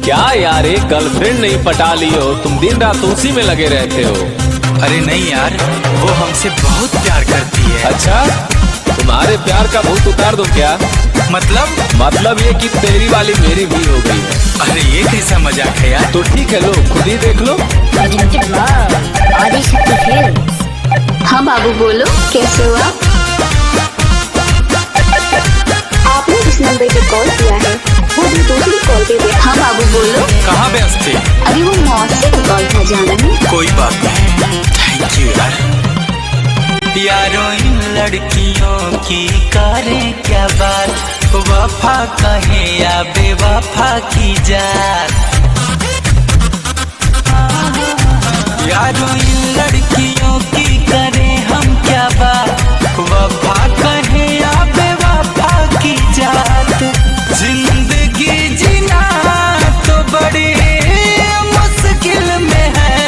क्या यार, एक गर्लफ्रेंड नहीं पटा ली हो? तुम दिन रात उसी में लगे रहते हो। अरे नहीं यार, वो हमसे बहुत प्यार करती है। अच्छा, तुम्हारे प्यार का भूत उतार दो क्या? मतलब ये कि तेरी वाली मेरी भी हो गई है। अरे ये कैसा मजाक है यार। तो ठीक है, लो खुद ही देख लो। हाँ बाबू बोलो, कैसे हो आप? आपने जिस नंबर पे कॉल किया है वो भी दूसरी कॉल पे है। हाँ बाबू बोलो। कहाँ व्यस्त थे? अभी वो मौसी का कॉल था, जाना है। कोई बात नहीं, थैंक यू यार। यारों इन लड़कियों की करें क्या बात, वफा कहे या बेवफा की जात। यारों इन लड़कियों की करें हम क्या बात, वफा कहे या बेवफा की जात। जिंदगी जीना तो बड़ी मुश्किल में है,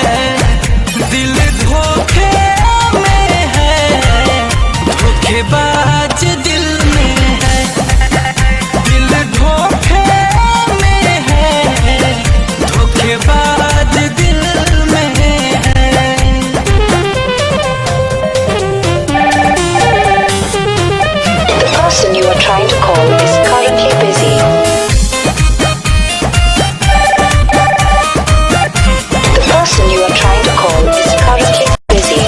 दिल धोखे में है, धोखेबाज दिल में है, दिल धोखे में है, धोखेबाज दिल में है। The person you are trying to call is currently busy. The person you are trying to call is currently busy.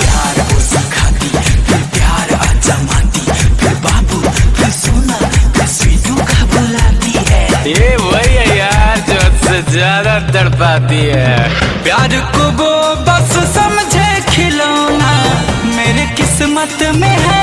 प्यार को सिखाती, फिर प्यार आजमाती, फिर बाबू, फिर सोना, फिर स्वीटू का बुलाती है। ये वही है यार जो सबसे ज्यादा तड़पाती है। प्यार को वो बस समझे खिलौना, मेरे किस्मत में है